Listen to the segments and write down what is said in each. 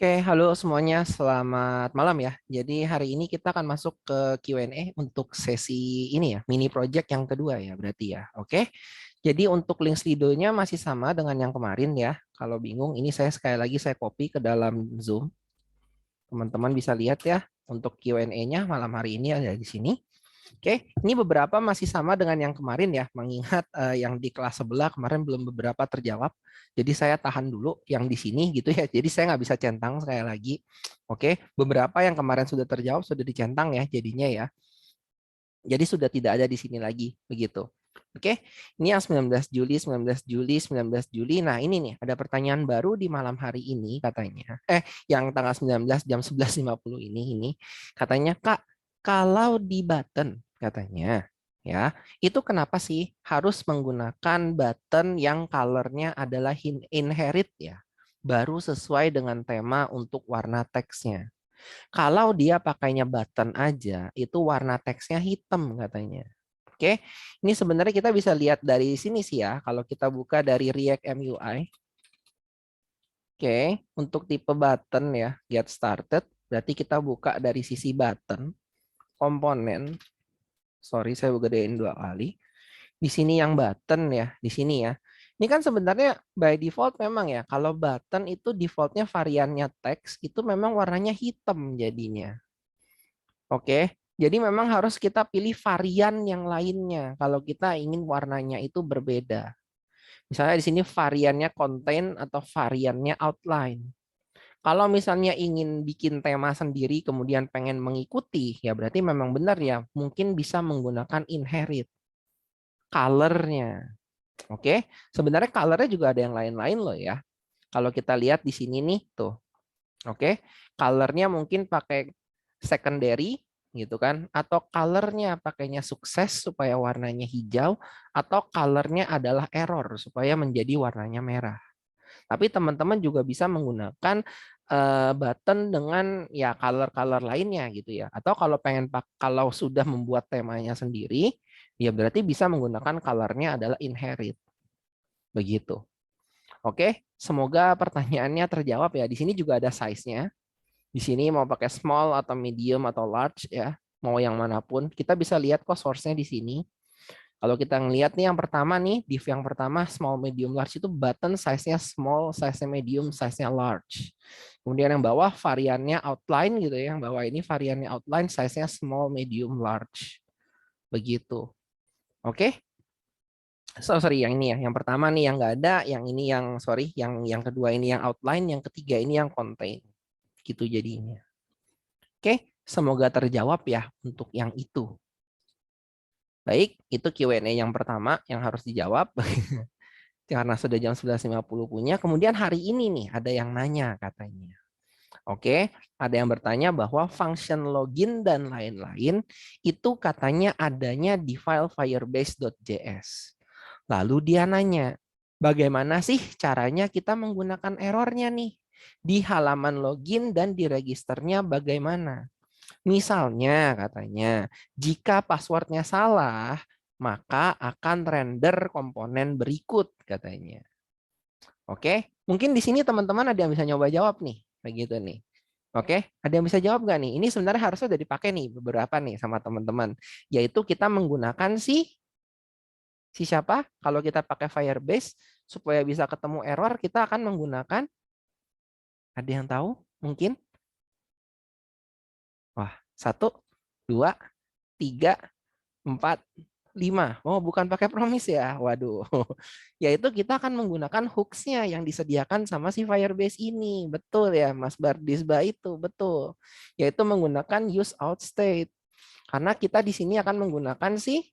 Oke, halo semuanya, selamat malam ya. Jadi hari ini kita akan masuk ke Q&A untuk sesi ini ya, mini project yang kedua ya berarti ya. Oke, jadi untuk link Slido-nya masih sama dengan yang kemarin ya. Kalau bingung, ini saya sekali lagi saya copy ke dalam Zoom. Teman-teman bisa lihat ya, untuk Q&A-nya malam hari ini ada di sini. Oke, ini beberapa masih sama dengan yang kemarin ya, mengingat yang di kelas sebelah kemarin belum beberapa terjawab. Jadi saya tahan dulu yang di sini gitu ya. Jadi saya nggak bisa centang sekali lagi. Oke, beberapa yang kemarin sudah terjawab sudah dicentang ya jadinya ya. Jadi sudah tidak ada di sini lagi begitu. Oke, ini yang 19 Juli, 19 Juli, 19 Juli. Nah, ini nih ada pertanyaan baru di malam hari ini katanya. Yang tanggal 19 jam 11.50 ini katanya, Kak, kalau di button katanya ya, itu kenapa sih harus menggunakan button yang colornya adalah inherit ya? Baru sesuai dengan tema untuk warna teksnya. Kalau dia pakainya button aja, itu warna teksnya hitam katanya. Oke, ini sebenarnya kita bisa lihat dari sini sih ya. Kalau kita buka dari React MUI, oke, untuk tipe button ya, get started, berarti kita buka dari sisi button, komponen. Sorry, saya gedein 2 kali. Di sini yang button ya, di sini ya. Ini kan sebenarnya by default memang ya, kalau button itu defaultnya variannya teks, itu memang warnanya hitam jadinya. Oke, jadi memang harus kita pilih varian yang lainnya kalau kita ingin warnanya itu berbeda. Misalnya di sini variannya contain atau variannya outline. Kalau misalnya ingin bikin tema sendiri kemudian pengen mengikuti, ya berarti memang benar ya, mungkin bisa menggunakan inherit. Color-nya. Oke, sebenarnya color-nya juga ada yang lain-lain loh ya. Kalau kita lihat di sini nih tuh. Oke, color-nya mungkin pakai secondary gitu kan, atau color-nya pakainya sukses supaya warnanya hijau, atau color-nya adalah error supaya menjadi warnanya merah. Tapi teman-teman juga bisa menggunakan button dengan ya color-color lainnya gitu ya. Atau kalau kalau sudah membuat temanya sendiri, ya berarti bisa menggunakan color-nya adalah inherit. Begitu. Oke, semoga pertanyaannya terjawab ya. Di sini juga ada size-nya. Di sini mau pakai small atau medium atau large ya, mau yang manapun. Kita bisa lihat kok source-nya di sini. Kalau kita ngelihat nih yang pertama nih, div yang pertama small, medium, large itu button size-nya small, size-nya medium, size-nya large. Kemudian yang bawah variannya outline gitu ya, yang bawah ini variannya outline, size-nya small, medium, large. Begitu. Oke? Sorry, yang ini ya. Yang pertama nih yang nggak ada, yang ini yang sorry, yang kedua ini yang outline, yang ketiga ini yang contain. Gitu jadinya. Oke, semoga terjawab ya untuk yang itu. Baik, itu Q&A yang pertama yang harus dijawab. Karena sudah jam 11.50 punya. Kemudian hari ini nih ada yang nanya katanya. Oke, ada yang bertanya bahwa function login dan lain-lain itu katanya adanya di file firebase.js. Lalu dia nanya, bagaimana sih caranya kita menggunakan errornya nih? Di halaman login dan di registernya bagaimana? Misalnya katanya, jika passwordnya salah, maka akan render komponen berikut katanya. Oke, mungkin di sini teman-teman ada yang bisa nyoba jawab nih, begitu nih. Oke, ada yang bisa jawab nggak nih? Ini sebenarnya harusnya udah dipakai nih beberapa nih sama teman-teman. Yaitu kita menggunakan si siapa? Kalau kita pakai Firebase supaya bisa ketemu error, kita akan menggunakan, ada yang tahu? Mungkin? Wah, 1, 2, 3, 4, 5. Oh, bukan pakai promise ya. Waduh. Yaitu kita akan menggunakan hooks-nya yang disediakan sama si Firebase ini. Betul ya, Mas Bardisba itu. Betul. Yaitu menggunakan use out state. Karena kita di sini akan menggunakan si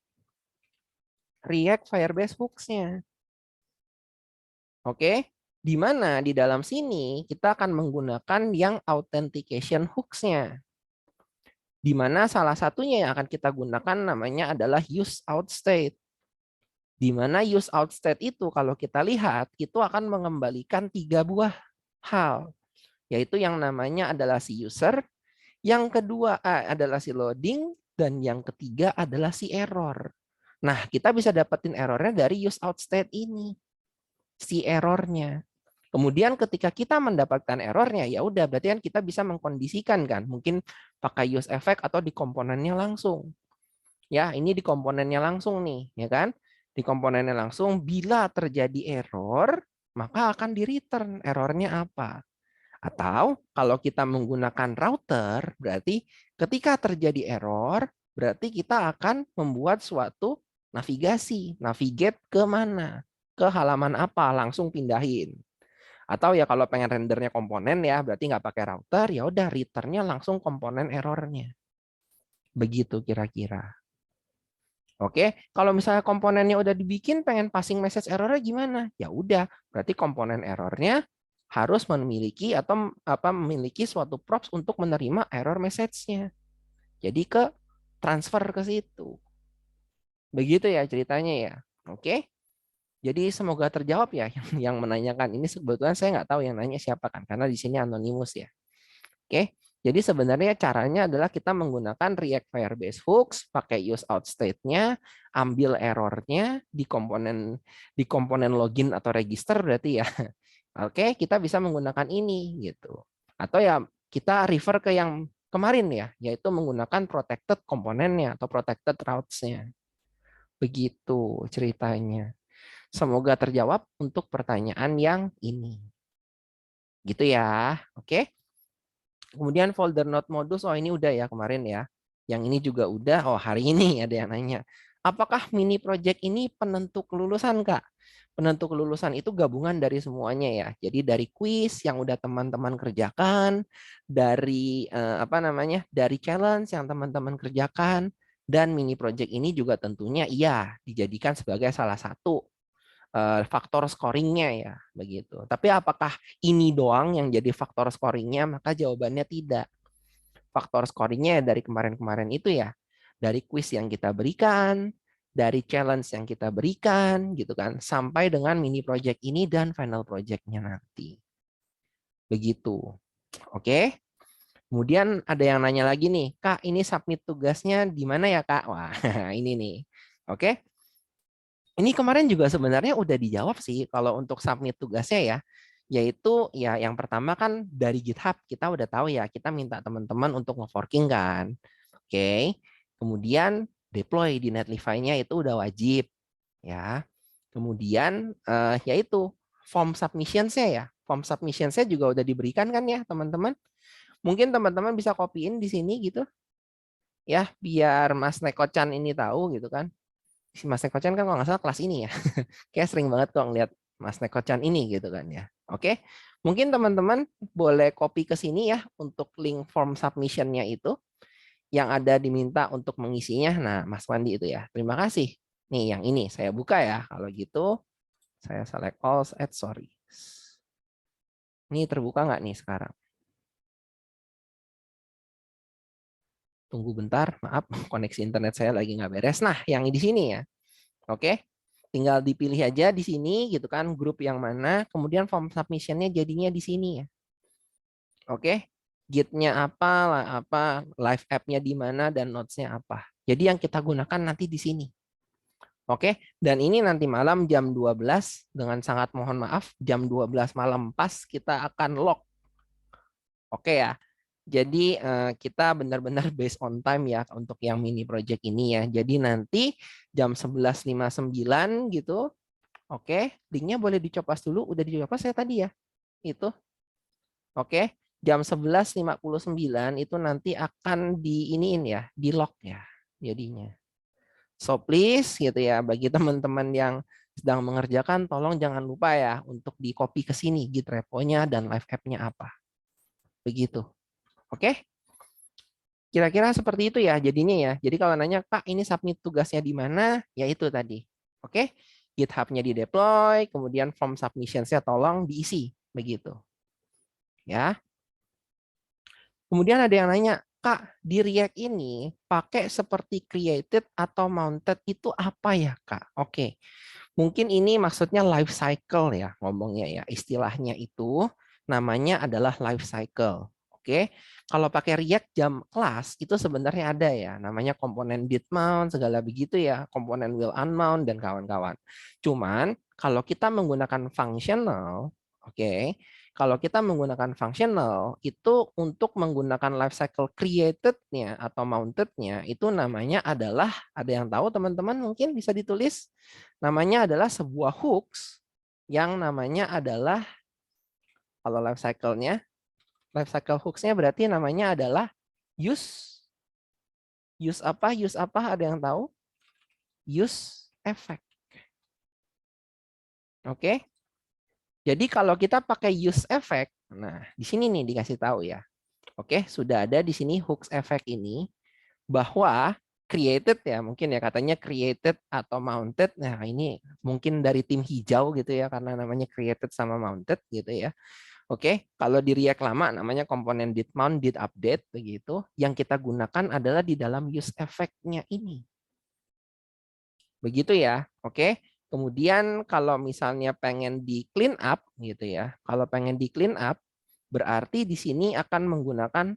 React Firebase hooks-nya. Oke. Di mana di dalam sini kita akan menggunakan yang authentication hooks-nya. Di mana salah satunya yang akan kita gunakan namanya adalah use out state. Di mana use out state itu kalau kita lihat itu akan mengembalikan 3 buah hal, yaitu yang namanya adalah si user, yang kedua adalah si loading, dan yang ketiga adalah si error. Nah, kita bisa dapetin errornya dari use out state ini, si errornya. Kemudian ketika kita mendapatkan errornya, ya udah berarti kan kita bisa mengkondisikan kan, mungkin pakai use effect atau di komponennya langsung. Ya, ini di komponennya langsung nih, ya kan? Di komponennya langsung bila terjadi error, maka akan di-return errornya apa. Atau kalau kita menggunakan router, berarti ketika terjadi error, berarti kita akan membuat suatu navigasi, navigate ke mana? Ke halaman apa, langsung pindahin. Atau ya kalau pengen rendernya komponen ya, berarti nggak pakai router, ya udah returnnya langsung komponen errornya. Begitu kira-kira. Oke, kalau misalnya komponennya udah dibikin, pengen passing message errornya gimana? Ya udah, berarti komponen errornya harus memiliki atau memiliki suatu props untuk menerima error message-nya. Jadi ke transfer ke situ. Begitu ya ceritanya ya. Oke. Jadi semoga terjawab ya yang menanyakan ini. Sebetulnya saya nggak tahu yang nanya siapa kan, karena di sini anonimus ya. Oke, jadi sebenarnya caranya adalah kita menggunakan React Firebase Hooks, pakai use out state-nya, ambil errornya di komponen login atau register berarti ya. Oke, kita bisa menggunakan ini gitu. Atau ya kita refer ke yang kemarin ya, yaitu menggunakan protected komponennya atau protected routes-nya. Begitu ceritanya. Semoga terjawab untuk pertanyaan yang ini. Gitu ya. Oke. Kemudian folder node modus, oh ini udah ya kemarin ya. Yang ini juga udah, oh hari ini ada yang nanya. Apakah mini project ini penentu kelulusan, Kak? Penentu kelulusan itu gabungan dari semuanya ya. Jadi dari kuis yang udah teman-teman kerjakan, dari dari challenge yang teman-teman kerjakan, dan mini project ini juga tentunya iya dijadikan sebagai salah satu faktor scoringnya ya begitu. Tapi apakah ini doang yang jadi faktor scoringnya? Maka jawabannya tidak. Faktor scoringnya dari kemarin-kemarin itu ya dari quiz yang kita berikan, dari challenge yang kita berikan gitu kan, sampai dengan mini project ini dan final projectnya nanti. Begitu. Oke. Kemudian ada yang nanya lagi nih, Kak, ini submit tugasnya di mana ya, Kak? Wah, ini nih. Oke. Ini kemarin juga sebenarnya udah dijawab sih kalau untuk submit tugasnya ya. Yaitu ya yang pertama kan dari GitHub kita udah tahu ya, kita minta teman-teman untuk nge-forking kan. Oke. Kemudian deploy di Netlify-nya itu udah wajib ya. Kemudian yaitu form submissions-nya ya. Form submissions-nya juga udah diberikan kan ya, teman-teman. Mungkin teman-teman bisa copy-in di sini gitu ya, biar Mas Neko-chan ini tahu gitu kan. Si Mas Neko-chan kan kalau nggak salah kelas ini ya. Kayak sering banget kok ngeliat Mas Neko-chan ini gitu kan ya. Oke, mungkin teman-teman boleh copy ke sini ya untuk link form submission-nya itu yang ada diminta untuk mengisinya. Nah, Mas Wandi itu ya. Terima kasih. Nih yang ini saya buka ya. Kalau gitu saya select all add sorry. Ini terbuka nggak nih sekarang? Tunggu bentar, maaf koneksi internet saya lagi nggak beres. Nah, yang di sini ya. Oke. Tinggal dipilih aja di sini gitu kan grup yang mana, kemudian form submission-nya jadinya di sini ya. Oke. Git-nya apa, live app-nya di mana dan notes-nya apa. Jadi yang kita gunakan nanti di sini. Oke, dan ini nanti malam jam 12 dengan sangat mohon maaf jam 12 malam pas kita akan log. Oke ya. Jadi kita benar-benar based on time ya untuk yang mini project ini ya. Jadi nanti jam 11.59 gitu. Oke, linknya boleh dicopot dulu. Udah dicopot saya tadi ya. Itu. Oke, jam 11.59 itu nanti akan diiniin ya, di lock ya jadinya. So please gitu ya bagi teman-teman yang sedang mengerjakan tolong jangan lupa ya untuk di copy ke sini Git repo-nya dan live app-nya apa. Begitu. Oke? Kira-kira seperti itu ya jadinya ya. Jadi kalau nanya, Kak, ini submit tugasnya di mana? Ya itu tadi. Oke? GitHub-nya di deploy, kemudian form submission-nya tolong diisi. Begitu. Ya. Kemudian ada yang nanya, Kak, di React ini pakai seperti created atau mounted itu apa ya, Kak? Oke. Mungkin ini maksudnya life cycle ya ngomongnya ya. Istilahnya itu namanya adalah life cycle. Oke. Kalau pakai React jam kelas itu sebenarnya ada ya, namanya komponen did mount segala begitu ya, komponen will unmount dan kawan-kawan. Cuman kalau kita menggunakan functional, Oke, kalau kita menggunakan functional itu untuk menggunakan lifecycle created-nya atau mounted-nya itu namanya adalah, ada yang tahu teman-teman mungkin bisa ditulis, namanya adalah sebuah hooks yang namanya adalah, kalau lifecycle hooks-nya berarti namanya adalah use use apa, ada yang tahu? Use effect. Oke. Jadi kalau kita pakai use effect, nah di sini nih dikasih tahu ya. Oke, sudah ada di sini hooks effect ini bahwa created ya, mungkin ya katanya created atau mounted. Nah, ini mungkin dari tim hijau gitu ya karena namanya created sama mounted gitu ya. Oke, kalau di React lama namanya komponen did mount, did update begitu. Yang kita gunakan adalah di dalam use effect-nya ini. Begitu ya. Oke. Kemudian kalau misalnya pengen di clean up gitu ya. Kalau pengen di clean up berarti di sini akan menggunakan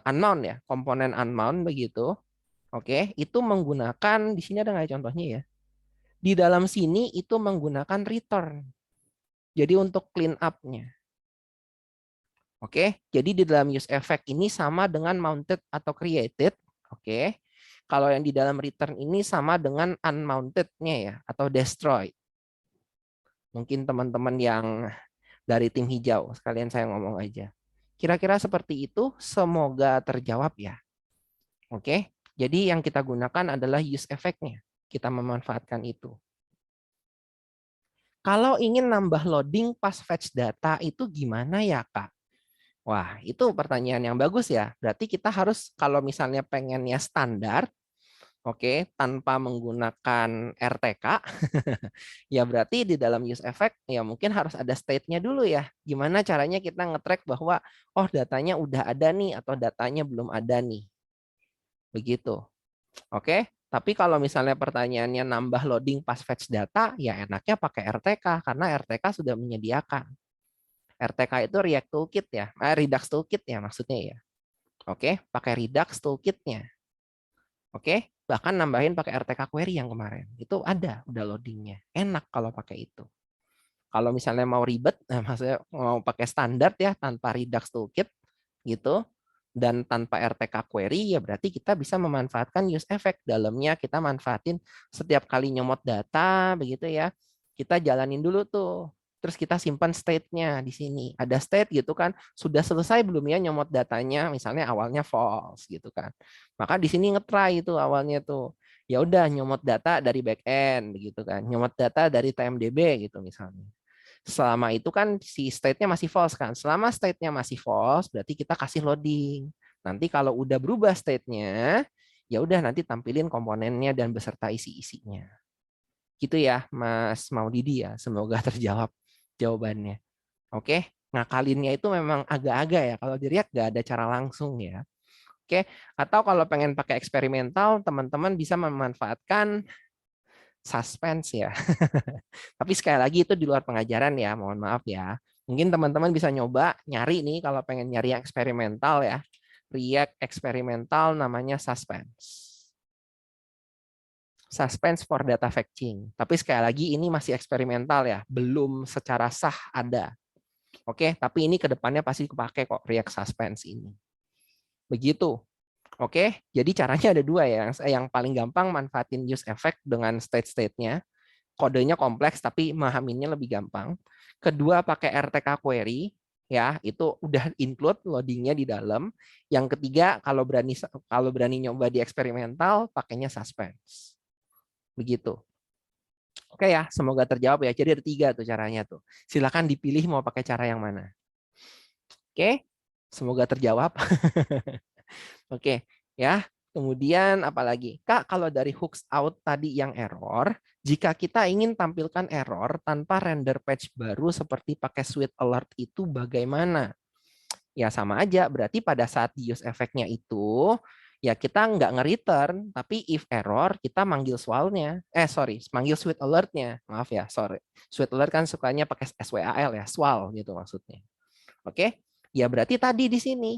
unmount ya, komponen unmount begitu. Oke, itu menggunakan di sini ada nggak contohnya ya? Di dalam sini itu menggunakan return. Jadi untuk clean up-nya. Oke, jadi di dalam use effect ini sama dengan mounted atau created. Oke, kalau yang di dalam return ini sama dengan unmounted-nya ya, atau destroy. Mungkin teman-teman yang dari tim hijau, sekalian saya ngomong aja. Kira-kira seperti itu, semoga terjawab ya. Oke, jadi yang kita gunakan adalah use effect-nya. Kita memanfaatkan itu. Kalau ingin nambah loading pas fetch data itu gimana ya, Kak? Wah, itu pertanyaan yang bagus ya. Berarti kita harus kalau misalnya pengennya standar, oke, tanpa menggunakan RTK, ya berarti di dalam use effect ya mungkin harus ada state-nya dulu ya. Gimana caranya kita nge-track bahwa oh datanya udah ada nih atau datanya belum ada nih. Begitu. Oke. Tapi kalau misalnya pertanyaannya nambah loading pas fetch data, ya enaknya pakai RTK karena RTK sudah menyediakan. RTK itu React Toolkit ya, Redux Toolkit ya maksudnya ya. Oke, pakai Redux Toolkit-nya. Oke, bahkan nambahin pakai RTK query yang kemarin. Itu ada, udah loadingnya. Enak kalau pakai itu. Kalau misalnya mau ribet, nah maksudnya mau pakai standar ya tanpa Redux Toolkit gitu dan tanpa RTK query ya berarti kita bisa memanfaatkan use effect. Dalamnya kita manfaatin setiap kali nyomot data begitu ya. Kita jalanin dulu tuh. Terus kita simpan state-nya di sini. Ada state gitu kan, sudah selesai belum ya nyomot datanya, misalnya awalnya false gitu kan. Maka di sini nge-try itu awalnya tuh. Ya udah nyomot data dari backend begitu kan. Nyomot data dari TMDB gitu misalnya. Selama itu kan si state-nya masih false kan. Selama state-nya masih false, berarti kita kasih loading. Nanti kalau udah berubah state-nya, ya udah nanti tampilin komponennya dan beserta isi-isinya. Gitu ya, Mas Maudidi ya. Semoga terjawab jawabannya. Oke, ngakalinnya itu memang agak-agak ya. Kalau di React nggak ada cara langsung ya. Oke, atau kalau pengen pakai eksperimental, teman-teman bisa memanfaatkan suspense ya. Tapi sekali lagi itu di luar pengajaran ya, mohon maaf ya. Mungkin teman-teman bisa nyoba nyari nih kalau pengen nyari yang eksperimental ya. React eksperimental namanya suspense. Suspense for data fetching. Tapi sekali lagi ini masih eksperimental ya, belum secara sah ada. Oke, tapi ini kedepannya pasti kepake kok React suspense ini. Begitu. Oke, jadi caranya ada dua ya. Yang paling gampang manfaatin use effect dengan state-state-nya. Kodenya kompleks tapi memahaminya lebih gampang. Kedua pakai RTK query ya, itu udah include loadingnya di dalam. Yang ketiga kalau berani nyoba di eksperimental pakainya suspense. Begitu. Oke ya, semoga terjawab ya. Jadi ada 3 tuh caranya tuh. Silakan dipilih mau pakai cara yang mana. Oke, semoga terjawab. Oke, ya. Kemudian apalagi? Kak, kalau dari hooks out tadi yang error, jika kita ingin tampilkan error tanpa render page baru seperti pakai sweet alert itu bagaimana? Ya sama aja, berarti pada saat di use effect-nya itu, ya kita nggak nge-return, tapi if error, kita manggil swal-nya. Manggil sweet alert-nya. Maaf ya, sorry. Sweet alert kan sukanya pakai SWAL ya, swal gitu maksudnya. Oke, ya berarti tadi di sini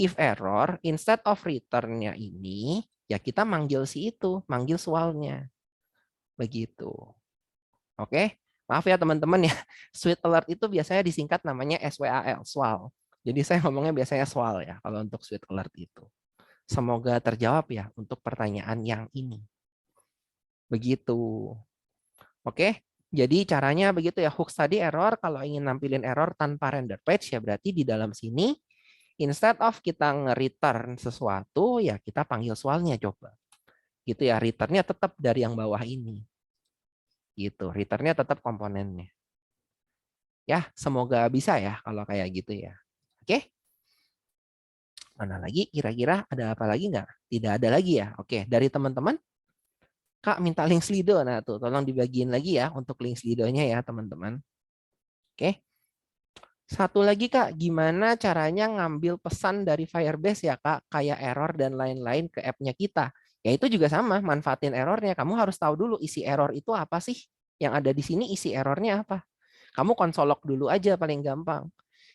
if error, instead of return-nya ini, ya kita manggil si itu, manggil swal-nya. Begitu. Oke. Maaf ya teman-teman ya, sweet alert itu biasanya disingkat namanya SWAL, swal. Jadi saya ngomongnya biasanya swal ya kalau untuk sweet alert itu. Semoga terjawab ya untuk pertanyaan yang ini. Begitu. Oke, jadi caranya begitu ya. Hooks tadi error, kalau ingin nampilin error tanpa render page ya berarti di dalam sini instead of kita nge-return sesuatu ya kita panggil swalnya coba. Gitu ya, returnnya tetap dari yang bawah ini. Gitu, returnnya tetap komponennya. Ya, semoga bisa ya kalau kayak gitu ya. Oke. Mana lagi? Kira-kira ada apa lagi nggak? Tidak ada lagi ya. Oke, dari teman-teman, Kak minta link Slido. Nah tuh, tolong dibagiin lagi ya untuk link Slido-nya ya teman-teman. Oke. Satu lagi Kak, gimana caranya ngambil pesan dari Firebase ya Kak, kayak error dan lain-lain ke app-nya kita. Ya itu juga sama, manfaatin errornya. Kamu harus tahu dulu isi error itu apa sih? Yang ada di sini isi errornya apa? Kamu konsolok dulu aja paling gampang.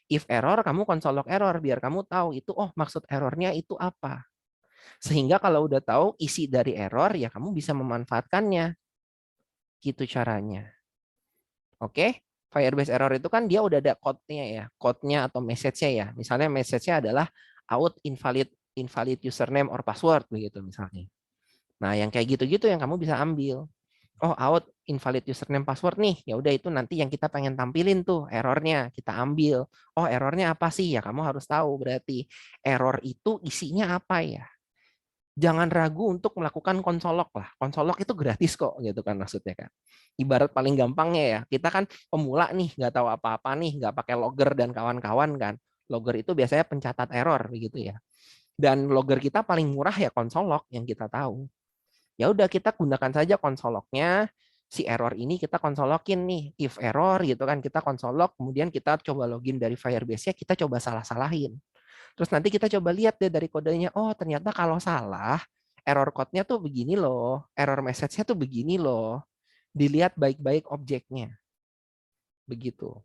If error, kamu konsolok error biar kamu tahu itu oh maksud errornya itu apa. Sehingga kalau udah tahu isi dari error ya kamu bisa memanfaatkannya. Gitu caranya. Oke. Firebase error itu kan dia udah ada code-nya ya, code-nya atau message-nya ya. Misalnya message-nya adalah out invalid invalid username or password begitu misalnya. Nah, yang kayak gitu-gitu yang kamu bisa ambil. Oh, out invalid username password nih. Ya udah itu nanti yang kita pengen tampilin tuh errornya kita ambil. Oh, errornya apa sih? Ya kamu harus tahu berarti error itu isinya apa ya. Jangan ragu untuk melakukan konsolok lah. Konsolok itu gratis kok gitu kan maksudnya kan. Ibarat paling gampangnya ya, kita kan pemula nih, nggak tahu apa-apa nih, nggak pakai logger dan kawan-kawan kan. Logger itu biasanya pencatat error begitu ya. Dan logger kita paling murah ya konsolok yang kita tahu. Ya udah kita gunakan saja konsoloknya. Si error ini kita konsolokin nih. If error gitu kan kita konsolok, kemudian kita coba login dari Firebase-nya, kita coba salah-salahin. Terus nanti kita coba lihat deh dari kodenya, oh ternyata kalau salah, error code-nya tuh begini loh, error message-nya tuh begini loh. Dilihat baik-baik objeknya. Begitu.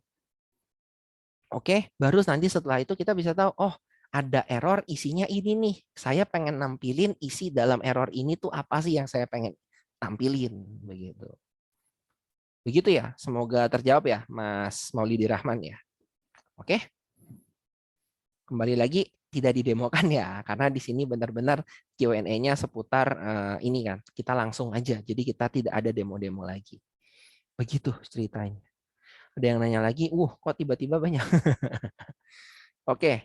Oke, baru nanti setelah itu kita bisa tahu, oh ada error isinya ini nih. Saya pengen nampilin isi dalam error ini tuh apa sih yang saya pengen tampilin. Begitu. Begitu ya, semoga terjawab ya Mas Maulidi Rahman ya. Oke. Kembali lagi tidak didemokan ya, karena di sini benar-benar Q&A-nya seputar ini kan, kita langsung aja, jadi kita tidak ada demo-demo lagi. Begitu ceritanya. Ada yang nanya lagi, kok tiba-tiba banyak. Oke,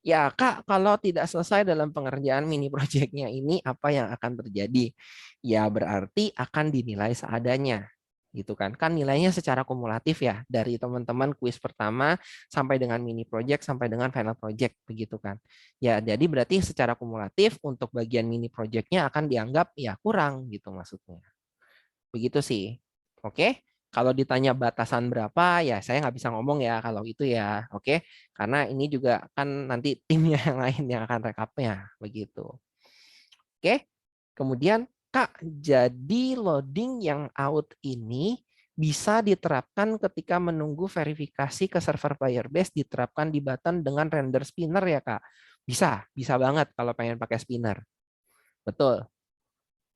ya Kak, kalau tidak selesai dalam pengerjaan mini project-nya ini, apa yang akan terjadi? Ya berarti akan dinilai seadanya. Gitu kan nilainya secara kumulatif ya dari teman-teman kuis pertama sampai dengan mini project sampai dengan final project begitu kan ya, jadi berarti secara kumulatif untuk bagian mini projectnya akan dianggap ya kurang gitu maksudnya begitu sih. Oke, kalau ditanya batasan berapa ya saya nggak bisa ngomong ya kalau itu ya. Oke, karena ini juga kan nanti timnya yang lain yang akan rekapnya begitu. Oke, kemudian Kak, jadi loading yang out ini bisa diterapkan ketika menunggu verifikasi ke server Firebase diterapkan di button dengan render spinner ya Kak? Bisa, bisa banget kalau pengen pakai spinner. Betul.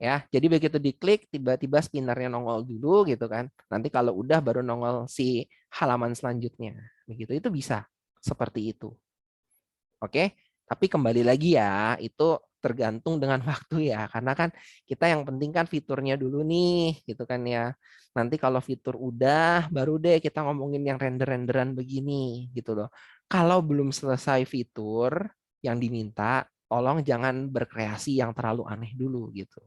Ya, jadi begitu diklik tiba-tiba spinnernya nongol dulu gitu kan. Nanti kalau udah baru nongol si halaman selanjutnya. Begitu itu bisa seperti itu. Oke, tapi kembali lagi ya, itu tergantung dengan waktu ya, karena kan kita yang penting kan fiturnya dulu nih, gitu kan ya. Nanti kalau fitur udah, baru deh kita ngomongin yang render-renderan begini, gitu loh. Kalau belum selesai fitur yang diminta, tolong jangan berkreasi yang terlalu aneh dulu, gitu.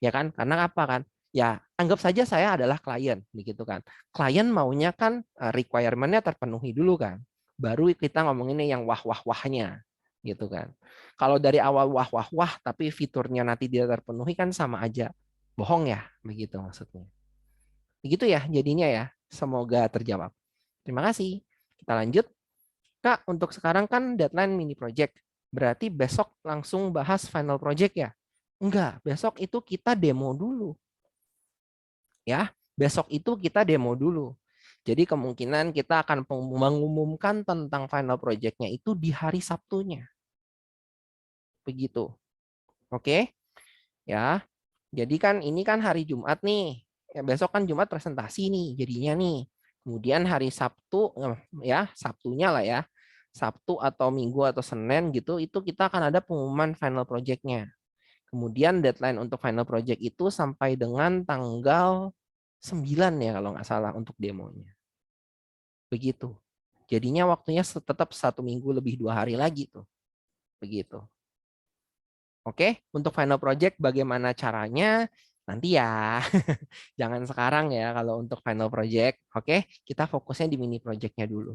Ya kan, karena apa kan? Ya, anggap saja saya adalah klien, begitu kan. Klien maunya kan requirement-nya terpenuhi dulu kan baru kita ngomonginnya yang wah-wah-wahnya gitu kan. Kalau dari awal wah-wah-wah tapi fiturnya nanti tidak terpenuhi kan sama aja bohong ya, begitu maksudnya. Begitu ya jadinya ya. Semoga terjawab. Terima kasih. Kita lanjut. Kak, untuk sekarang kan deadline mini project. Berarti besok langsung bahas final project ya? Enggak, besok itu kita demo dulu. Ya, besok itu kita demo dulu. Jadi kemungkinan kita akan mengumumkan tentang final project-nya itu di hari Sabtunya. Begitu. Oke? Ya. Jadi kan ini kan hari Jumat nih. besok kan Jumat presentasi nih jadinya nih. Kemudian hari Sabtu ya, Sabtunya lah ya. Sabtu atau Minggu atau Senin gitu, itu kita akan ada pengumuman final project-nya. Kemudian deadline untuk final project itu sampai dengan tanggal 9 ya kalau nggak salah untuk demonya. Begitu. Jadinya waktunya tetap 1 minggu lebih 2 hari lagi tuh. Begitu. Oke, untuk final project bagaimana caranya? Nanti ya. Jangan sekarang ya kalau untuk final project. Oke, kita fokusnya di mini projectnya dulu.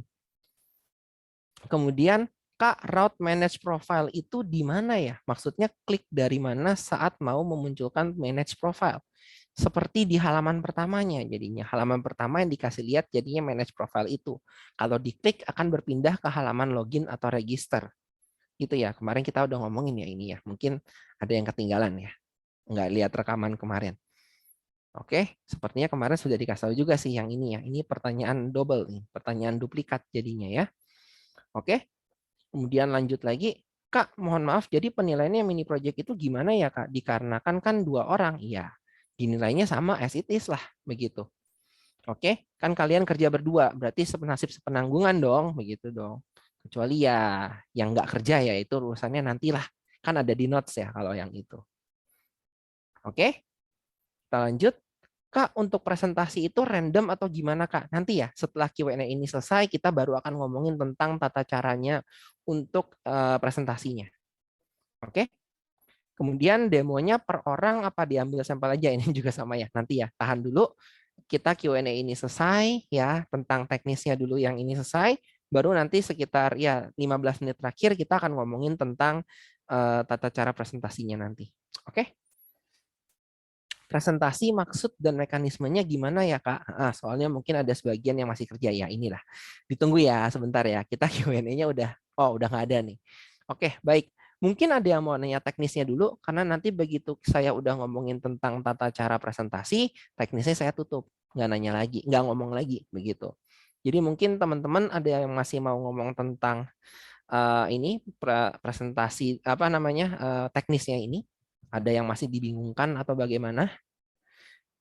Kemudian, Kak, route manage profile itu di mana ya? Maksudnya klik dari mana saat mau memunculkan manage profile? Seperti di halaman pertamanya jadinya. Halaman pertama yang dikasih lihat jadinya manage profile itu. Kalau diklik akan berpindah ke halaman login atau register. Gitu ya. Kemarin kita udah ngomongin ya ini ya. Mungkin ada yang ketinggalan ya. Nggak lihat rekaman kemarin. Oke, sepertinya kemarin sudah dikasih tahu juga sih yang ini ya. Ini pertanyaan double nih, pertanyaan duplikat jadinya ya. Oke, kemudian lanjut lagi. Kak, mohon maaf, jadi penilaiannya mini project itu gimana ya Kak? Dikarenakan kan 2 orang, iya. Dinilainya sama as it is lah, begitu. Oke, kan kalian kerja berdua, berarti senasib sepenanggungan dong, begitu dong. Kecuali ya yang nggak kerja ya itu urusannya nantilah. Kan ada di notes ya kalau yang itu. Oke, kita lanjut. Kak, untuk presentasi itu random atau gimana Kak? Nanti ya setelah Q&A ini selesai, kita baru akan ngomongin tentang tata caranya untuk presentasinya. Oke? Kemudian demonya per orang apa diambil sampel aja? Ini juga sama ya. Nanti ya, tahan dulu. Kita Q&A ini selesai ya, tentang teknisnya dulu yang ini selesai. Baru nanti sekitar ya 15 menit terakhir kita akan ngomongin tentang tata cara presentasinya nanti. Oke? Presentasi maksud dan mekanismenya gimana ya Kak? Soalnya mungkin ada sebagian yang masih kerja ya, inilah. Ditunggu ya sebentar ya, kita Q&A-nya udah nggak ada nih. Oke, baik. Mungkin ada yang mau nanya teknisnya dulu, karena nanti begitu saya udah ngomongin tentang tata cara presentasi, teknisnya saya tutup. Nggak nanya lagi, nggak ngomong lagi, begitu. Jadi mungkin teman-teman ada yang masih mau ngomong tentang ini presentasi, apa namanya, teknisnya ini. Ada yang masih dibingungkan atau bagaimana?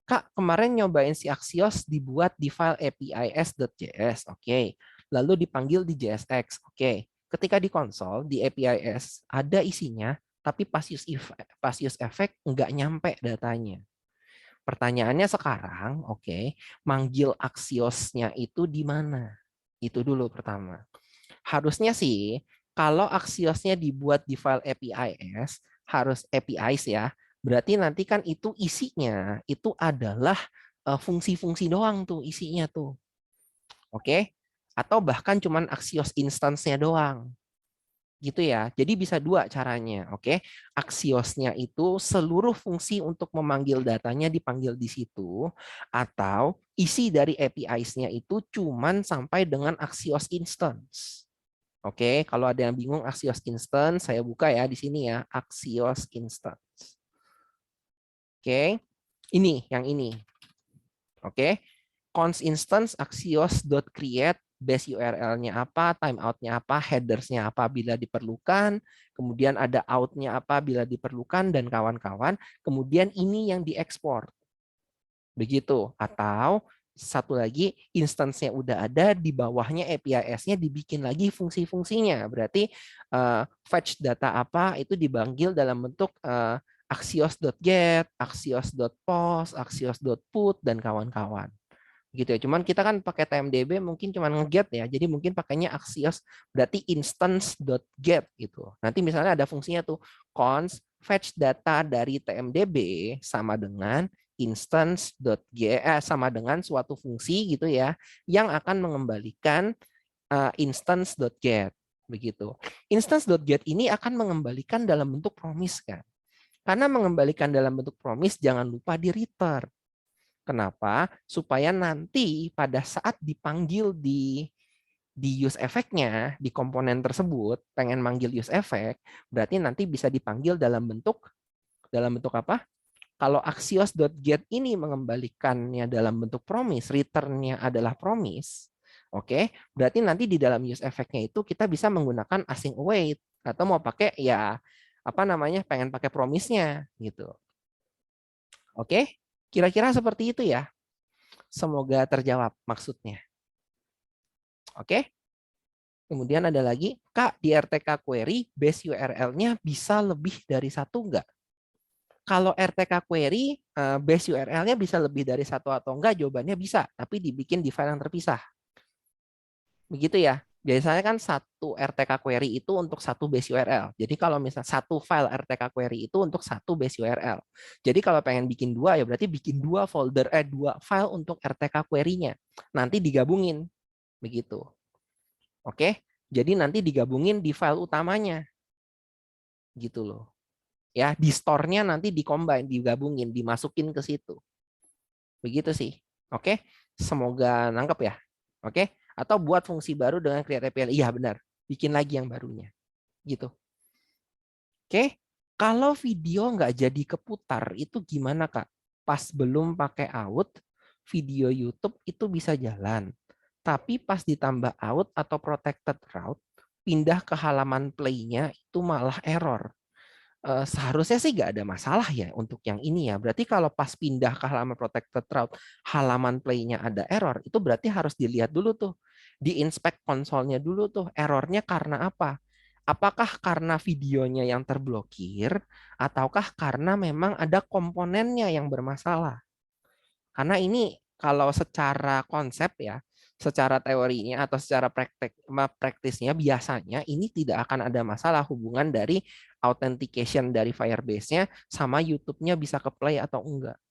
Kak, kemarin nyobain si Axios dibuat di file apis.js. Oke. Lalu dipanggil di JSX. Oke. Ketika di konsol, di apis ada isinya, tapi pas use effect nggak nyampe datanya. Pertanyaannya sekarang, oke, manggil Axios-nya itu di mana? Itu dulu pertama. Harusnya sih, kalau Axios-nya dibuat di file APIs, harus APIs ya, berarti nanti kan itu isinya, itu adalah fungsi-fungsi doang tuh isinya tuh. Oke? Atau bahkan cuman Axios instance-nya doang. Gitu ya. Jadi bisa dua caranya, oke? Axios-nya itu seluruh fungsi untuk memanggil datanya dipanggil di situ, atau isi dari APIs-nya itu cuman sampai dengan Axios instance. Oke, kalau ada yang bingung Axios instance, saya buka ya di sini ya, Axios instance. Oke, ini yang ini. Oke, const instance axios.create base URL-nya apa, timeout-nya apa, headers-nya apa bila diperlukan, kemudian ada out-nya apa bila diperlukan, dan kawan-kawan. Kemudian ini yang diekspor. Begitu. Atau satu lagi, instance-nya udah ada, di bawahnya APIs-nya dibikin lagi fungsi-fungsinya. Berarti fetch data apa itu dipanggil dalam bentuk axios.get, axios.post, axios.put, dan kawan-kawan. Gitu ya. Cuman kita kan pakai TMDB mungkin cuma nge-get ya. Jadi mungkin pakainya Axios berarti instance.get gitu. Nanti misalnya ada fungsinya tuh const fetch data dari TMDB sama dengan instance.get sama dengan suatu fungsi gitu ya yang akan mengembalikan instance.get begitu. Instance.get ini akan mengembalikan dalam bentuk promise kan. Karena mengembalikan dalam bentuk promise jangan lupa di return. Kenapa? Supaya nanti pada saat dipanggil di use effect-nya, di komponen tersebut, pengen manggil use effect, berarti nanti bisa dipanggil dalam bentuk apa? Kalau axios.get ini mengembalikannya dalam bentuk promise, return-nya adalah promise, oke, berarti nanti di dalam use effect-nya itu kita bisa menggunakan async await atau mau pakai ya apa namanya pengen pakai promise-nya gitu. Oke? Kira-kira seperti itu ya. Semoga terjawab maksudnya. Oke. Kemudian ada lagi, Kak, di RTK query, base URL-nya bisa lebih dari satu enggak? Kalau RTK query, base URL-nya bisa lebih dari satu atau enggak? Jawabannya bisa, tapi dibikin di file yang terpisah. Begitu ya. Biasanya kan satu RTK query itu untuk satu base URL. Jadi kalau misalnya satu file RTK query itu untuk satu base URL. Jadi kalau pengen bikin dua ya berarti bikin dua folder, dua file untuk RTK query-nya. Nanti digabungin. Begitu. Oke. Jadi nanti digabungin di file utamanya. Gitu loh. Ya, di store-nya nanti di-combine, digabungin, dimasukin ke situ. Begitu sih. Oke. Semoga nangkep ya. Oke. Atau buat fungsi baru dengan create API. Iya benar. Bikin lagi yang barunya. Gitu. Oke. Kalau video nggak jadi keputar, itu gimana, Kak? Pas belum pakai out, video YouTube itu bisa jalan. Tapi pas ditambah out atau protected route, pindah ke halaman play-nya itu malah error. Seharusnya sih nggak ada masalah ya untuk yang ini ya. Berarti kalau pas pindah ke halaman protected route, halaman play-nya ada error, itu berarti harus dilihat dulu tuh. Di-inspect konsolnya dulu tuh, errornya karena apa? Apakah karena videonya yang terblokir, ataukah karena memang ada komponennya yang bermasalah? Karena ini kalau secara konsep ya, secara teorinya atau secara praktisnya biasanya ini tidak akan ada masalah hubungan dari authentication dari Firebase-nya sama YouTube-nya bisa ke play atau enggak.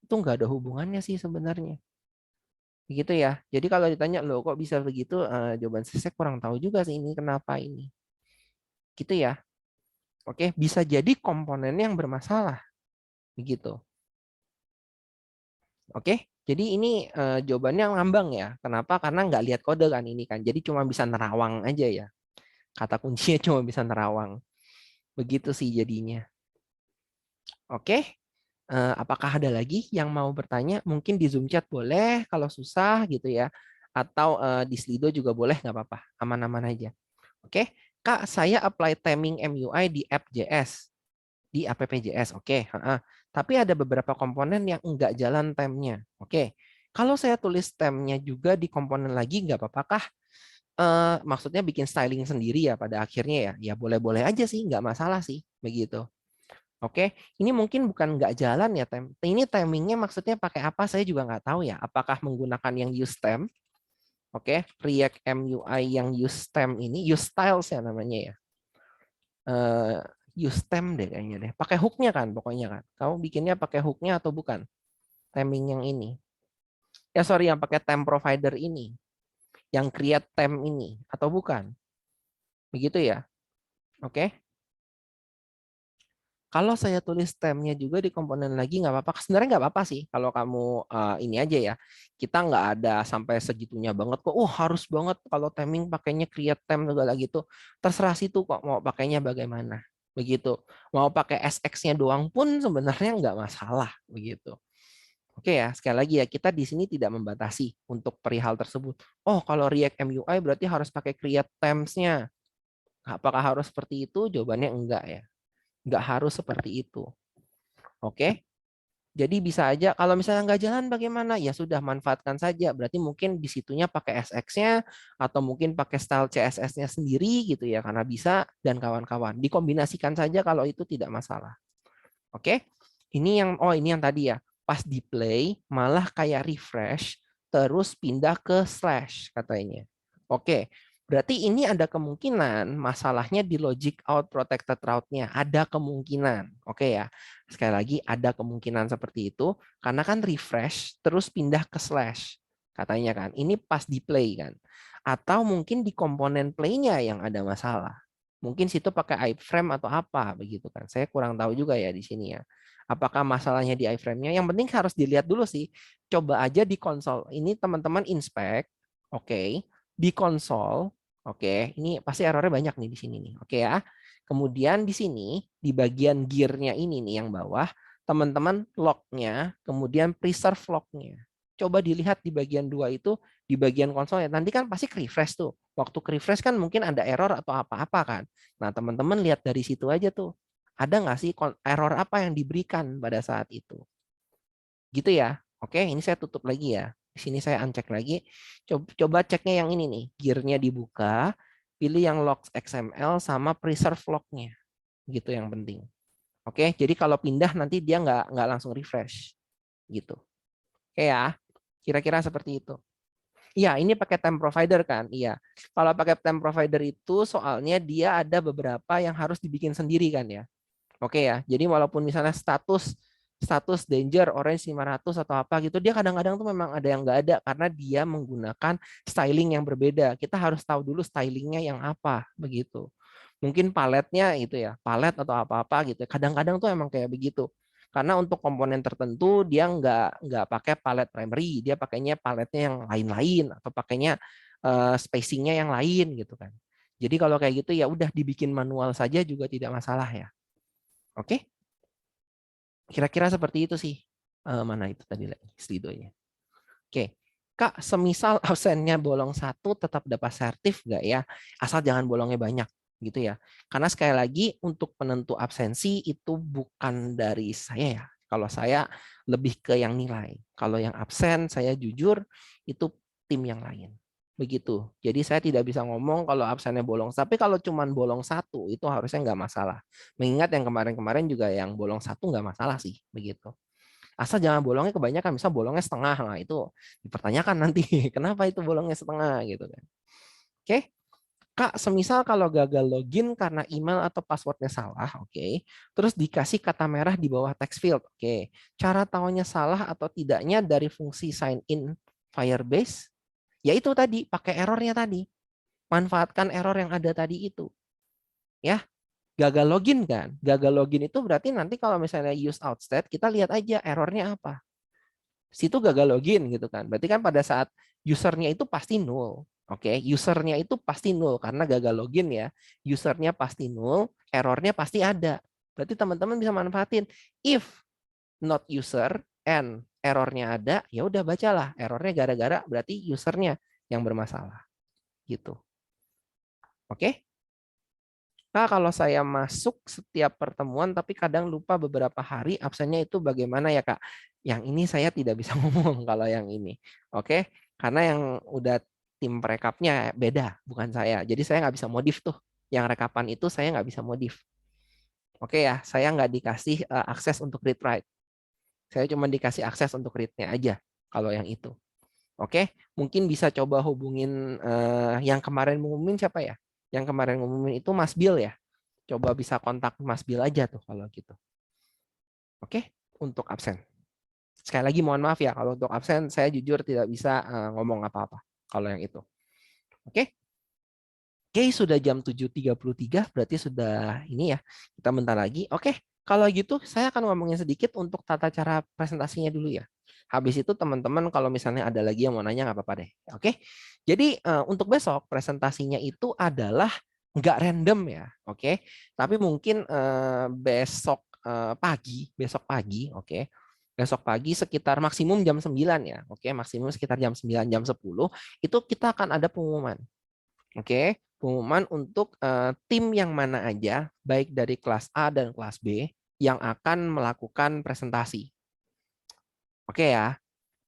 Itu enggak ada hubungannya sih sebenarnya. Begitu ya. Jadi kalau ditanya loh kok bisa begitu, jawaban saya kurang tahu juga sih ini kenapa ini. Gitu ya. Oke, bisa jadi komponen yang bermasalah. Begitu. Oke, jadi ini jawabannya ngambang ya. Kenapa? Karena nggak lihat kode kan ini kan. Jadi cuma bisa nerawang aja ya. Kata kuncinya cuma bisa nerawang. Begitu sih jadinya. Oke, apakah ada lagi yang mau bertanya? Mungkin di Zoom chat boleh, kalau susah gitu ya. Atau di Slido juga boleh, nggak apa-apa. Aman-aman aja. Oke, Kak, saya apply timing MUI di app.js. Di app.js, oke. Tapi ada beberapa komponen yang enggak jalan temnya. Oke. Kalau saya tulis temnya juga di komponen lagi, nggak apa-apakah? Maksudnya bikin styling sendiri ya pada akhirnya ya. Ya boleh-boleh aja sih, nggak masalah sih. Begitu. Oke, ini mungkin bukan nggak jalan ya tem. Ini timingnya maksudnya pakai apa? Saya juga nggak tahu ya. Apakah menggunakan yang use tem? Oke, React MUI yang use tem ini, use styles ya namanya ya. Use tem deh kayaknya deh. Pakai hooknya kan pokoknya kan. Kamu bikinnya pakai hooknya atau bukan? Timing yang ini. Ya sorry yang pakai tem provider ini. Yang create tem ini atau bukan? Begitu ya. Oke. Kalau saya tulis temnya juga di komponen lagi nggak apa-apa. Sebenarnya nggak apa-apa sih kalau kamu ini aja ya. Kita nggak ada sampai segitunya banget kok. Oh harus banget kalau timing pakainya create tem segala gitu. Terserah situ kok mau pakainya bagaimana. Begitu. Mau pakai SX-nya doang pun sebenarnya nggak masalah. Begitu. Oke ya, sekali lagi ya, kita di sini tidak membatasi untuk perihal tersebut. Oh, kalau React MUI berarti harus pakai create temps-nya. Apakah harus seperti itu? Jawabannya enggak ya. Enggak harus seperti itu. Oke. Jadi bisa aja kalau misalnya nggak jalan bagaimana? Ya sudah manfaatkan saja. Berarti mungkin di situnya pakai SX-nya atau mungkin pakai style CSS-nya sendiri gitu ya karena bisa dan kawan-kawan. Dikombinasikan saja kalau itu tidak masalah. Oke. Ini yang tadi ya. Pas di play malah kayak refresh terus pindah ke slash katanya. Oke. Berarti ini ada kemungkinan masalahnya di logic out protected route-nya. Ada kemungkinan. Oke ya. Sekali lagi ada kemungkinan seperti itu karena kan refresh terus pindah ke slash. Katanya kan. Ini pas di play kan. Atau mungkin di komponen play-nya yang ada masalah. Mungkin situ pakai iframe atau apa begitu kan. Saya kurang tahu juga ya di sini ya. Apakah masalahnya di iframe-nya? Yang penting harus dilihat dulu sih. Coba aja di konsol. Ini teman-teman inspect. Oke. Di konsol. Oke, ini pasti errornya banyak nih di sini nih. Oke ya. Kemudian di sini di bagian gear-nya ini nih yang bawah, teman-teman lock-nya, kemudian preserve lock-nya. Coba dilihat di bagian 2 itu di bagian konsol ya. Nanti kan pasti refresh tuh. Waktu refresh kan mungkin ada error atau apa-apa kan. Nah, teman-teman lihat dari situ aja tuh. Ada nggak sih error apa yang diberikan pada saat itu? Gitu ya. Oke, ini saya tutup lagi ya. Di sini saya uncheck lagi. Coba ceknya yang ini nih. Gear-nya dibuka, pilih yang logs XML sama preserve log-nya. Gitu yang penting. Oke, jadi kalau pindah nanti dia nggak langsung refresh. Gitu. Oke ya, kira-kira seperti itu. Iya, ini pakai time provider kan? Iya. Kalau pakai time provider itu soalnya dia ada beberapa yang harus dibikin sendiri kan ya. Oke ya. Jadi walaupun misalnya status status danger orange 500 atau apa gitu, dia kadang-kadang tuh memang ada yang nggak ada karena dia menggunakan styling yang berbeda. Kita harus tahu dulu stylingnya yang apa begitu. Mungkin paletnya itu ya, palet atau apa-apa gitu. Kadang-kadang tuh emang kayak begitu. Karena untuk komponen tertentu dia nggak pakai palet primary, dia pakainya paletnya yang lain-lain atau pakainya spacingnya yang lain gitu kan. Jadi kalau kayak gitu ya udah dibikin manual saja juga tidak masalah ya. Oke, kira-kira seperti itu sih. Mana itu tadi lagi slidonya. Oke, Kak, semisal absennya bolong 1 tetap dapat sertif nggak ya? Asal jangan bolongnya banyak gitu ya. Karena sekali lagi untuk penentu absensi itu bukan dari saya ya. Kalau saya lebih ke yang nilai. Kalau yang absen saya jujur itu tim yang lain. Begitu. Jadi saya tidak bisa ngomong kalau absennya bolong. Tapi kalau cuma bolong 1 itu harusnya nggak masalah. Mengingat yang kemarin-kemarin juga yang bolong 1 nggak masalah sih. Begitu. Asal jangan bolongnya kebanyakan, misal bolongnya setengah, nah itu dipertanyakan nanti kenapa itu bolongnya setengah gitu kan. Oke, Kak, semisal kalau gagal login karena email atau passwordnya salah, oke, terus dikasih kata merah di bawah text field, oke, cara tahunya salah atau tidaknya dari fungsi sign in Firebase, yaitu tadi pakai errornya tadi, manfaatkan error yang ada tadi itu, ya. Gagal login kan, gagal login itu berarti nanti kalau misalnya use outstate kita lihat aja errornya apa. Situ gagal login gitu kan. Berarti kan pada saat usernya itu pasti null. Oke, usernya itu pasti null karena gagal login ya. Usernya pasti null, errornya pasti ada. Berarti teman-teman bisa manfaatin if not user and errornya ada, ya udah bacalah errornya gara-gara berarti usernya yang bermasalah. Gitu. Oke? Nah, kalau saya masuk setiap pertemuan tapi kadang lupa beberapa hari absennya itu bagaimana ya Kak? Yang ini saya tidak bisa ngomong kalau yang ini. Oke? Karena yang udah tim perekapnya beda, bukan saya. Jadi saya nggak bisa modif tuh. Yang rekapan itu saya nggak bisa modif. Oke ya, saya nggak dikasih akses untuk read write. Saya cuma dikasih akses untuk read-nya aja kalau yang itu. Oke, mungkin bisa coba hubungin yang kemarin ngumumin siapa ya? Yang kemarin ngumumin itu Mas Bill ya? Coba bisa kontak Mas Bill aja tuh kalau gitu. Oke, untuk absen. Sekali lagi mohon maaf ya kalau untuk absen saya jujur tidak bisa ngomong apa-apa kalau yang itu. Oke. Oke, sudah jam 7.33 berarti sudah ini ya. Kita bentar lagi. Oke, kalau gitu saya akan ngomongin sedikit untuk tata cara presentasinya dulu ya. Habis itu teman-teman kalau misalnya ada lagi yang mau nanya nggak apa-apa deh. Oke. Jadi untuk besok presentasinya itu adalah nggak random ya. Oke. Tapi mungkin besok pagi, oke. Besok pagi sekitar maksimum jam 9 ya. Oke, maksimum sekitar jam 9, jam 10 itu kita akan ada pengumuman. Oke, pengumuman untuk tim yang mana aja, baik dari kelas A dan kelas B, yang akan melakukan presentasi. Oke ya,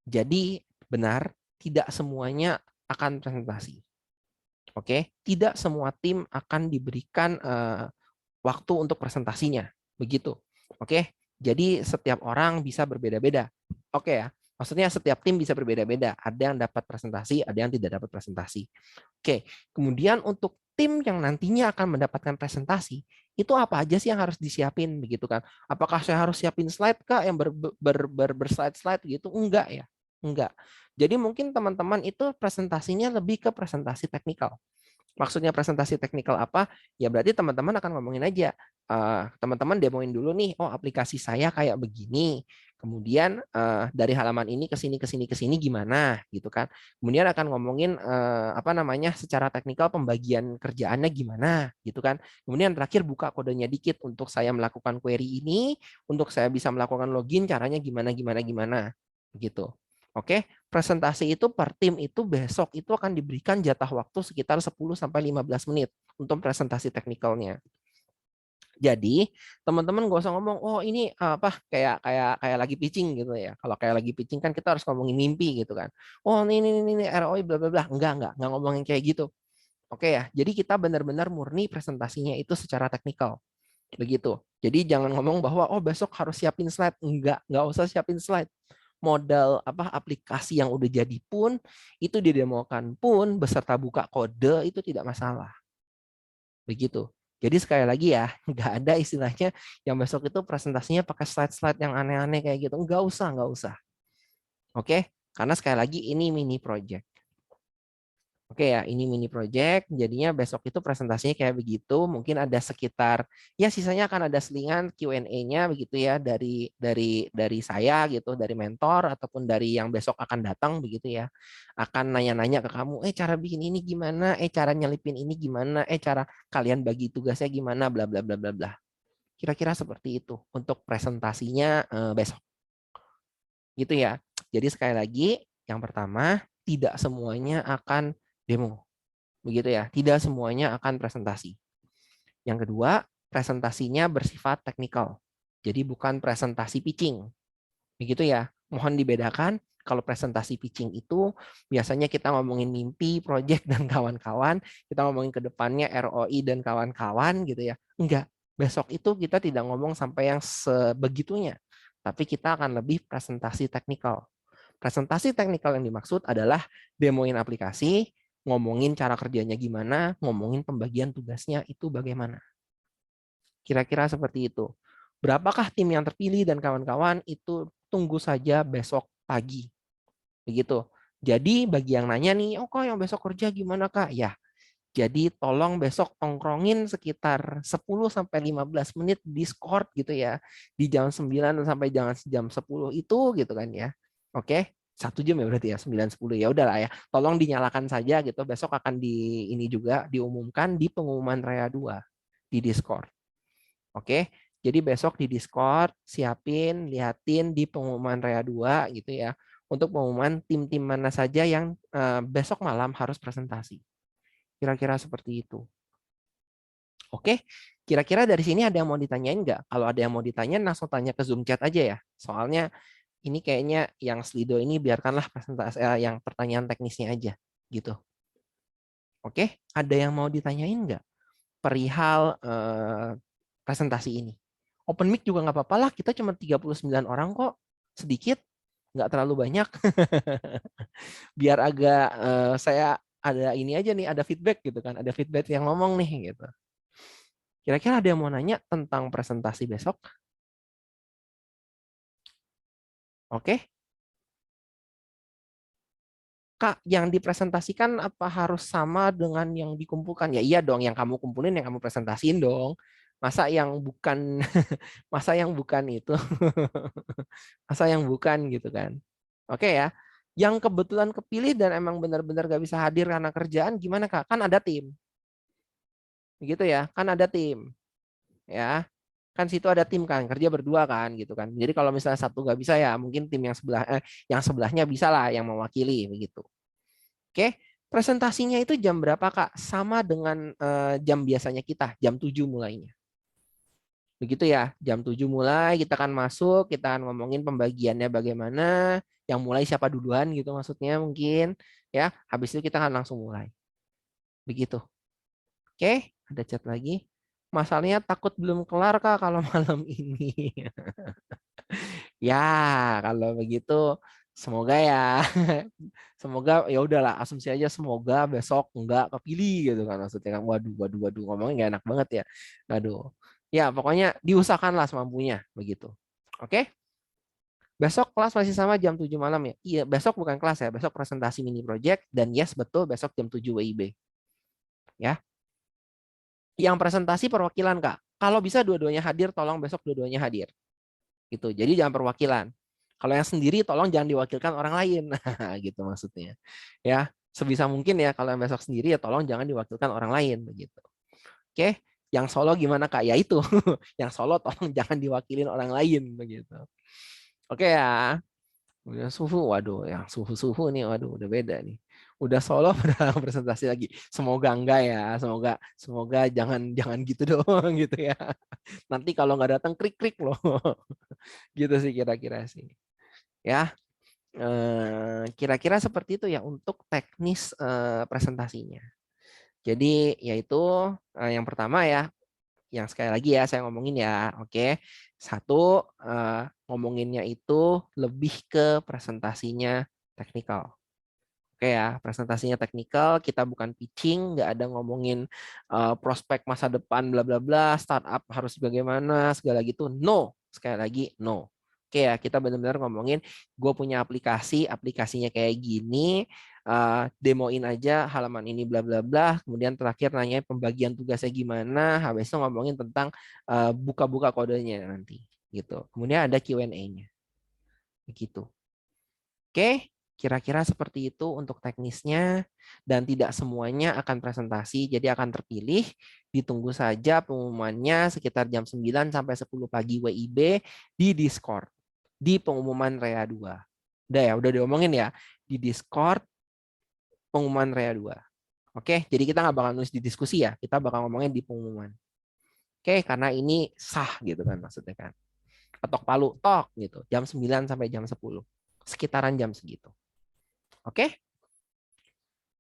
jadi benar, tidak semuanya akan presentasi. Oke, tidak semua tim akan diberikan waktu untuk presentasinya. Begitu. Oke, jadi setiap orang bisa berbeda-beda. Oke ya, maksudnya setiap tim bisa berbeda-beda. Ada yang dapat presentasi, ada yang tidak dapat presentasi. Oke, kemudian untuk tim yang nantinya akan mendapatkan presentasi, itu apa aja sih yang harus disiapin begitu kan? Apakah saya harus siapin slide kah yang berslide-slide gitu? Enggak ya. Enggak. Jadi mungkin teman-teman itu presentasinya lebih ke presentasi teknikal. Maksudnya presentasi teknikal apa? Ya berarti teman-teman akan ngomongin aja. Teman-teman demoin dulu nih, oh aplikasi saya kayak begini. Kemudian dari halaman ini ke sini ke sini ke sini gimana gitu kan. Kemudian akan ngomongin apa namanya secara teknikal pembagian kerjaannya gimana gitu kan. Kemudian terakhir buka kodenya dikit untuk saya melakukan query ini, untuk saya bisa melakukan login caranya gimana gimana gimana gitu. Oke, presentasi itu per tim itu besok itu akan diberikan jatah waktu sekitar 10 sampai 15 menit untuk presentasi teknikalnya. Jadi teman-teman gak usah ngomong, oh ini apa kayak lagi pitching gitu ya. Kalau kayak lagi pitching kan kita harus ngomongin mimpi gitu kan. Oh ini ROI bla bla bla. Enggak ngomongin kayak gitu. Oke ya. Jadi kita benar-benar murni presentasinya itu secara teknikal. Begitu. Jadi jangan ngomong bahwa oh besok harus siapin slide. Enggak usah siapin slide. Modal apa aplikasi yang udah jadi pun itu didemokan pun beserta buka kode itu tidak masalah. Begitu. Jadi sekali lagi ya, nggak ada istilahnya yang besok itu presentasinya pakai slide-slide yang aneh-aneh kayak gitu. Nggak usah. Oke? Karena sekali lagi ini mini project. Oke ya, ini mini project. Jadinya besok itu presentasinya kayak begitu. Mungkin ada sekitar, ya sisanya akan ada selingan Q&A-nya begitu ya dari saya gitu, dari mentor ataupun dari yang besok akan datang begitu ya. Akan nanya-nanya ke kamu, cara bikin ini gimana? Cara nyelipin ini gimana? Cara kalian bagi tugasnya gimana? Bla bla bla bla bla. Kira-kira seperti itu untuk presentasinya besok. Gitu ya. Jadi sekali lagi, yang pertama tidak semuanya akan demo. Begitu ya. Tidak semuanya akan presentasi. Yang kedua, presentasinya bersifat teknikal. Jadi bukan presentasi pitching. Begitu ya. Mohon dibedakan, kalau presentasi pitching itu biasanya kita ngomongin mimpi, project dan kawan-kawan, kita ngomongin ke depannya ROI dan kawan-kawan gitu ya. Enggak. Besok itu kita tidak ngomong sampai yang sebegitunya. Tapi kita akan lebih presentasi teknikal. Presentasi teknikal yang dimaksud adalah demoin aplikasi, ngomongin cara kerjanya gimana, ngomongin pembagian tugasnya itu bagaimana. Kira-kira seperti itu. Berapakah tim yang terpilih dan kawan-kawan itu tunggu saja besok pagi. Begitu. Jadi bagi yang nanya nih, oh kok yang besok kerja gimana Kak? Ya, jadi tolong besok tongkrongin sekitar 10 sampai 15 menit di Discord gitu ya. Di jam 9 sampai jam 10 itu gitu kan ya. Oke. 1 jam ya berarti ya 9-10 ya udahlah ya. Tolong dinyalakan saja gitu. Besok akan ini juga diumumkan di pengumuman Raya 2 di Discord. Oke. Jadi besok di Discord siapin, liatin di pengumuman Raya 2 gitu ya. Untuk pengumuman tim-tim mana saja yang besok malam harus presentasi. Kira-kira seperti itu. Oke, kira-kira dari sini ada yang mau ditanyain nggak? Kalau ada yang mau ditanyain, langsung tanya ke Zoom chat aja ya. Soalnya ini kayaknya yang Slido ini biarkanlah presentasi yang pertanyaan teknisnya aja, gitu. Oke, ada yang mau ditanyain nggak? Perihal presentasi ini. Open mic juga nggak apa-apa lah, kita cuma 39 orang kok, sedikit, nggak terlalu banyak. Biar agak saya ada ini aja nih, ada feedback gitu kan, ada feedback yang ngomong nih gitu. Kira-kira ada yang mau nanya tentang presentasi besok? Oke. Kak, yang dipresentasikan apa harus sama dengan yang dikumpulkan? Ya iya dong, yang kamu kumpulin yang kamu presentasiin dong. Masa yang bukan masa yang bukan itu. Masa yang bukan gitu kan. Oke ya. Yang kebetulan kepilih dan emang benar-benar gak bisa hadir karena kerjaan gimana Kak? Kan ada tim. Begitu ya, kan ada tim. Ya. Kan situ ada tim kan, kerja berdua kan gitu kan. Jadi kalau misalnya satu nggak bisa ya mungkin tim yang sebelahnya bisa lah yang mewakili begitu. Oke, presentasinya itu jam berapa Kak? Sama dengan jam biasanya kita, jam 7 mulainya. Begitu ya, jam 7 mulai kita akan masuk, kita akan ngomongin pembagiannya bagaimana, yang mulai siapa duluan gitu maksudnya mungkin ya. Habis itu kita akan langsung mulai. Begitu. Oke, ada chat lagi. Masalahnya takut belum kelar Kak kalau malam ini. Ya, kalau begitu semoga ya. Semoga ya udahlah asumsi aja semoga besok enggak kepilih gitu kan maksudnya kan. Waduh ngomongnya nggak enak banget ya. Aduh. Ya, pokoknya diusahakanlah semampunya begitu. Oke? Besok kelas masih sama jam 7 malam ya. Iya, besok bukan kelas ya, besok presentasi mini project dan yes betul besok jam 7 WIB. Ya. Yang presentasi perwakilan Kak. Kalau bisa dua-duanya hadir, tolong besok dua-duanya hadir. Gitu. Jadi jangan perwakilan. Kalau yang sendiri tolong jangan diwakilkan orang lain. Gitu maksudnya. Ya, sebisa mungkin ya kalau yang besok sendiri ya tolong jangan diwakilkan orang lain begitu. Oke, yang solo gimana Kak? Ya itu. Yang solo tolong jangan diwakilin orang lain begitu. Oke ya. Udah suhu, waduh, yang suhu-suhu nih, waduh, udah beda nih. Udah solo udah presentasi lagi. Semoga enggak ya. Semoga jangan jangan gitu doang gitu ya. Nanti kalau nggak datang krik-krik loh. Gitu sih kira-kira sih. Ya, kira-kira seperti itu ya untuk teknis presentasinya. Jadi yaitu yang pertama ya, yang sekali lagi ya saya ngomongin ya, oke. Satu, ngomonginnya itu lebih ke presentasinya teknikal. Oke ya, presentasinya teknikal, kita bukan pitching, nggak ada ngomongin prospek masa depan, bla bla bla, startup harus bagaimana, segala gitu. No, sekali lagi no. Oke ya, kita benar-benar ngomongin, gue punya aplikasi, aplikasinya kayak gini, demoin aja halaman ini, bla bla bla. Kemudian terakhir nanya pembagian tugasnya gimana, habis itu ngomongin tentang buka-buka kodenya nanti, gitu. Kemudian ada Q&A-nya, begitu. Oke, kira-kira seperti itu untuk teknisnya dan tidak semuanya akan presentasi, jadi akan terpilih. Ditunggu saja pengumumannya sekitar jam 9 sampai 10 pagi WIB di Discord, di pengumuman REA 2. Udah diomongin ya, di Discord pengumuman REA 2. Oke, jadi kita nggak bakal nulis di diskusi ya, kita bakal ngomongin di pengumuman. Oke, karena ini sah gitu kan maksudnya kan. Ketok palu, tok gitu, jam 9 sampai jam 10. Sekitaran jam segitu. Oke?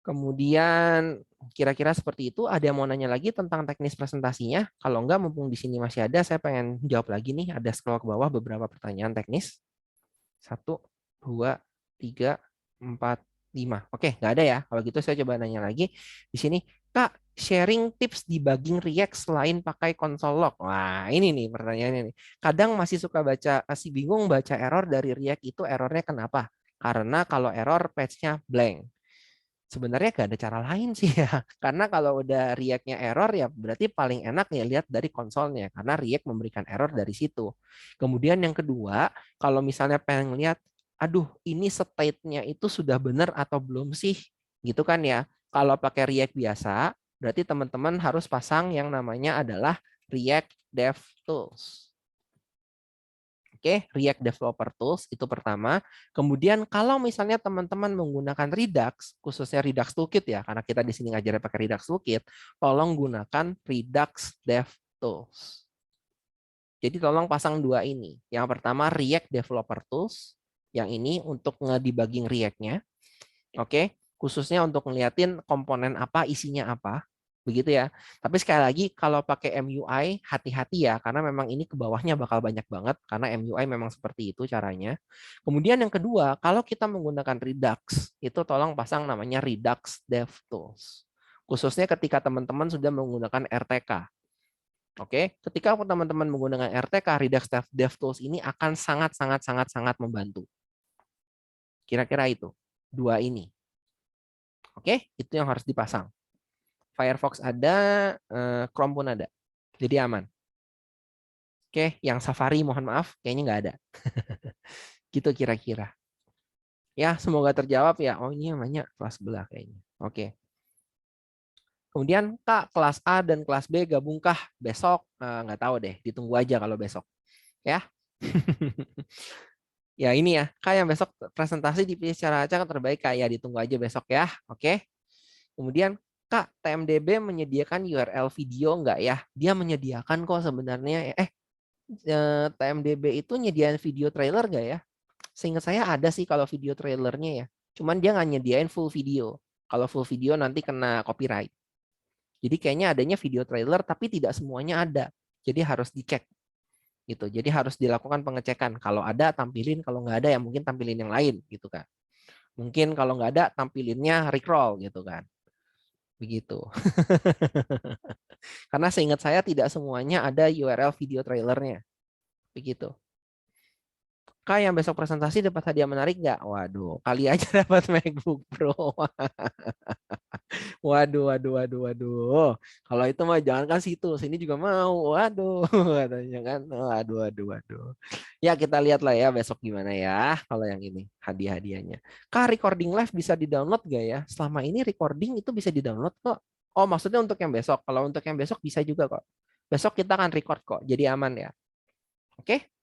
Kemudian kira-kira seperti itu. Ada yang mau nanya lagi tentang teknis presentasinya? Kalau enggak, mumpung di sini masih ada, saya pengen jawab lagi nih. Ada scroll ke bawah beberapa pertanyaan teknis. 1, 2, 3, 4, 5. Oke, nggak ada ya. Kalau gitu saya coba nanya lagi. Di sini, Kak, sharing tips debugging React selain pakai console log. Wah, ini nih pertanyaannya nih. Kadang masih bingung baca error dari React itu errornya kenapa? Karena kalau error patch-nya blank. Sebenarnya gak ada cara lain sih ya. Karena kalau udah React-nya error ya berarti paling enak ya lihat dari konsolnya. Karena React memberikan error dari situ. Kemudian yang kedua, kalau misalnya pengen lihat, aduh ini state-nya itu sudah benar atau belum sih? Gitu kan ya. Kalau pakai React biasa, berarti teman-teman harus pasang yang namanya adalah React DevTools. Oke, React Developer Tools itu pertama. Kemudian kalau misalnya teman-teman menggunakan Redux, khususnya Redux Toolkit ya, karena kita di sini ngajarnya pakai Redux Toolkit, tolong gunakan Redux DevTools. Jadi tolong pasang dua ini. Yang pertama React Developer Tools, yang ini untuk ngedebugging React-nya. Oke, khususnya untuk ngeliatin komponen apa, isinya apa. Begitu ya. Tapi sekali lagi kalau pakai MUI hati-hati ya karena memang ini ke bawahnya bakal banyak banget karena MUI memang seperti itu caranya. Kemudian yang kedua, kalau kita menggunakan Redux, itu tolong pasang namanya Redux DevTools. Khususnya ketika teman-teman sudah menggunakan RTK. Oke, ketika teman-teman menggunakan RTK, Redux DevTools ini akan sangat membantu. Kira-kira itu, dua ini. Oke, itu yang harus dipasang. Firefox ada, Chrome pun ada. Jadi aman. Oke, yang Safari mohon maaf, kayaknya nggak ada. Gitu kira-kira. Ya, semoga terjawab ya. Oh, ini namanya kelas sebelah kayaknya. Oke. Kemudian, Kak, kelas A dan kelas B gabungkah besok? Nggak tahu deh, ditunggu aja kalau besok. Ya. Ya, ini ya. Kak, yang besok presentasi dipilih secara acak terbaik, Kak. Ya, ditunggu aja besok ya. Oke. Kemudian, Kak, TMDB menyediakan URL video nggak ya? Dia menyediakan kok sebenarnya. TMDB itu nyediain video trailer nggak ya? Seingat saya ada sih kalau video trailernya ya. Cuman dia nggak nyediain full video. Kalau full video nanti kena copyright. Jadi kayaknya adanya video trailer tapi tidak semuanya ada. Jadi harus dicek gitu. Jadi harus dilakukan pengecekan. Kalau ada tampilin, kalau nggak ada ya mungkin tampilin yang lain gitu kan. Mungkin kalau nggak ada tampilinnya Rickroll gitu kan. Begitu. Karena seingat saya tidak semuanya ada URL video trailernya. Begitu. Kak, yang besok presentasi dapat hadiah menarik nggak? Waduh, kali aja dapat MacBook Pro. Waduh. Kalau itu mah jangan kan situ, sini juga mau. Waduh, katanya kan. Waduh. Ya kita lihat lah ya besok gimana ya kalau yang ini hadiah-hadiahnya. Kak, recording live bisa di-download nggak ya? Selama ini recording itu bisa di-download kok. Oh, maksudnya untuk yang besok. Kalau untuk yang besok bisa juga kok. Besok kita akan record kok, jadi aman ya. Oke?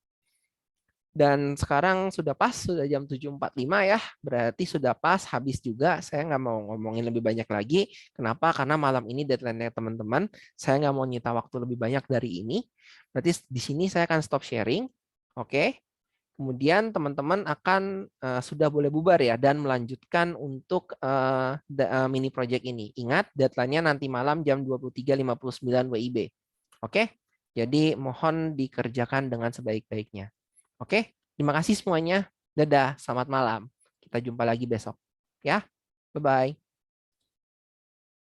Dan sekarang sudah pas, sudah jam 7.45 ya. Berarti sudah pas, habis juga. Saya nggak mau ngomongin lebih banyak lagi. Kenapa? Karena malam ini deadline-nya teman-teman. Saya nggak mau nyita waktu lebih banyak dari ini. Berarti di sini saya akan stop sharing. Oke. Kemudian teman-teman akan sudah boleh bubar ya dan melanjutkan untuk mini project ini. Ingat deadline-nya nanti malam jam 23.59 WIB. Oke? Jadi mohon dikerjakan dengan sebaik-baiknya. Oke? Terima kasih semuanya. Dadah, selamat malam. Kita jumpa lagi besok. Ya, bye-bye.